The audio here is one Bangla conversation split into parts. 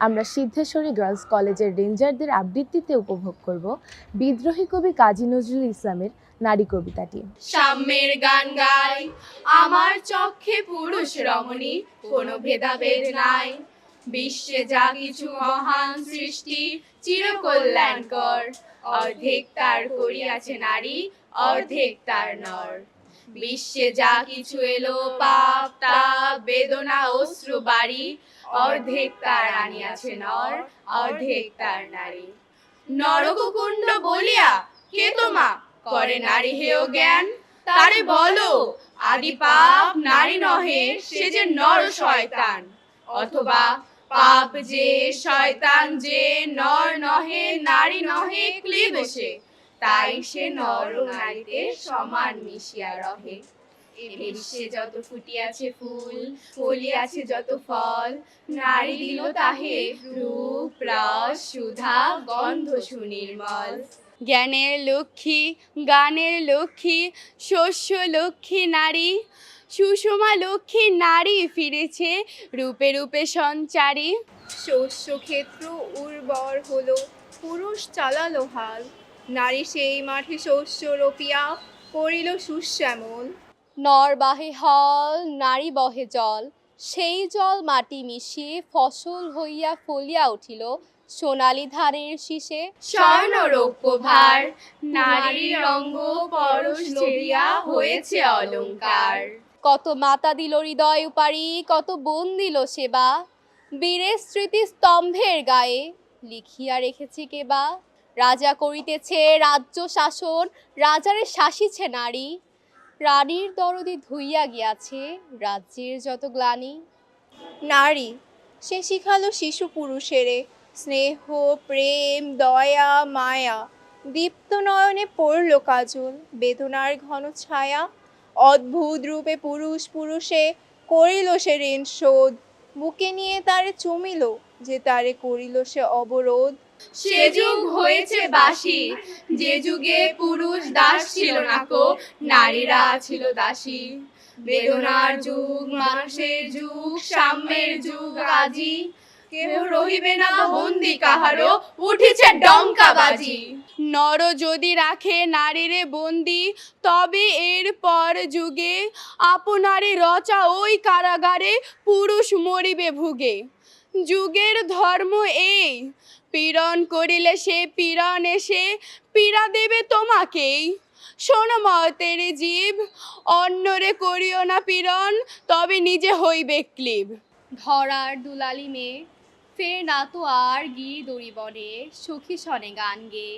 আমরা সিদ্ধেশ্বরী গার্লস কলেজের রেঞ্জারদের আবৃত্তিতে উপভোগ করব বিদ্রোহী কবি কাজী নজরুল ইসলামের নারী কবিতাটি। সাম্যের গান গাই, আমার চক্ষে পুরুষ রমণী, কোনো ভেদাভেদ নাই। বিশ্বে যা কিছু মহান সৃষ্টি চিরকল্যাণকর, অর্ধেক তার করিয়াছে নারী, অর্ধেক তার নর। বিশ্বে যা কিছু এলো পাপ তাপ বেদনা অশ্রু বাড়ি, অর্ধেক তার আনিয়াছে নর, অর্ধেক তার নারী। নরককুণ্ড বলিয়া কে তোমা করে নারী হেয় জ্ঞান, তারে বলো আদি পাপ নারী নহে, সে যে নর শয়তান। অথবা পাপ যে শয়তান যে, নর নহে নারী নহে ক্লীবেশে, তাই সে নর ও নারীতে সমান মিশিয়া রহে। এ বিশ্বে যত ফুটিয়াছে ফুল, ফলিয়াছে যত ফল, নারী দিল তাহে রূপ রস সুধা গন্ধ সুনির্মল। জ্ঞানের লক্ষ্মী গানের লক্ষ্মী শস্য লক্ষ্মী নারী, সুষমা লক্ষ্মী নারী ফিরেছে রূপে রূপে সঞ্চারী। শস্য ক্ষেত্র উর্বর হলো, পুরুষ চালালো হাল, নারী সেই মাঠে শস্য রোপিয়া করিল সুশ্যামল। নর বাহে হল নারী বহে জল, সেই জল মাটি মিশিয়ে ফসল হইয়া ফলিয়া উঠিল সোনালী ধানের শীষে। স্বর্ণ রৌপ্য ভার নারীর অঙ্গ পরশ লইয়া হয়েছে অলংকার। কত মাতা দিল হৃদয় উপারি, কত বোন দিল সেবা, বীরের স্মৃতি স্তম্ভের গায়ে লিখিয়া রেখেছে কেবা। রাজা করিতেছে রাজ্য শাসন, রাজারে শাসিছে নারী, রানীর দরদি ধুইয়া গিয়াছে রাজ্যের যত গ্লানি। নারী সে শিখালো শিশু পুরুষেরে স্নেহ প্রেম দয়া মায়া, দীপ্ত নয়নে পড়ল কাজল বেদনার ঘন ছায়া। অদ্ভুত রূপে পুরুষ পুরুষে করিল সে ঋণ শোধ, বুকে নিয়ে তারে চুমিল যে তারে করিল সে অবরোধ। সে যুগ হয়েছে বাসি, যে যুগে পুরুষ দাস ছিল না কো, নারীরা ছিল দাসী। বেদনার যুগ মানুষের যুগ, সাম্যের যুগ আজি, কেহ রহিবে না বন্দি কাহারো, উঠিছে ডঙ্কা বাজি। নর যদি রাখে নারীরে বন্দি, তবে এর পর যুগে আপনারে রচা ওই কারাগারে পুরুষ মরিবে ভুগে। যুগের ধর্ম এই, পীড়ন করিলে সে পীড়ন এসে পীড়া দেবে তোমাকেই। শোনো মতের জীব, অন্যরে করিও না পীড়ন, তবে নিজে হইবে ক্লীব। ধরার দুলালি মেয়ে ফের না তো আর গিয়ে দড়ি বনে, সখী সনে গান গে।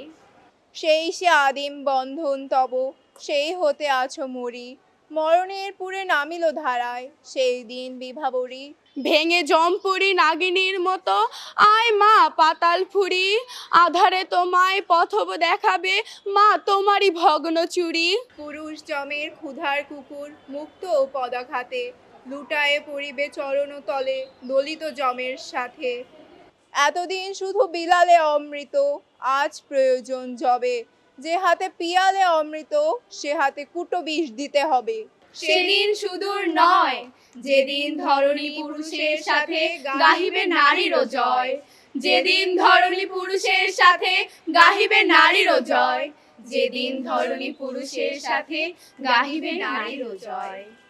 সেই সে আদিম বন্ধন তব, সেই হতে আছো মরি, মরণের পুরে নামিল ধারায় সেই দিন বিভাবরী। ভেঙে জম্পুরি নাগিনীর মতো আয় মা পাতাল ফুরি, আধারে তোমায় পথব দেখাবে মা তোমারই ভগ্ন চুরি। পুরুষ জমের ক্ষুধার কুকুর মুক্ত ও পদাঘাতে, লুটায়ে পড়িবে চরণ তলে দলিত জমের সাথে। এতদিন শুধু বিলালে অমৃত, আজ প্রয়োজন জবে, যে হাতে পিয়ালে অমৃত সে হাতে কুটো বিষ দিতে হবে। সেদিন সুদূর নয়, যেদিন ধরণী পুরুষের সাথে গাহিবে নারীরও জয়। যেদিন ধরণী পুরুষের সাথে গাহিবে নারীরও জয়। যেদিন ধরণী পুরুষের সাথে গাহিবে নারীরও জয়।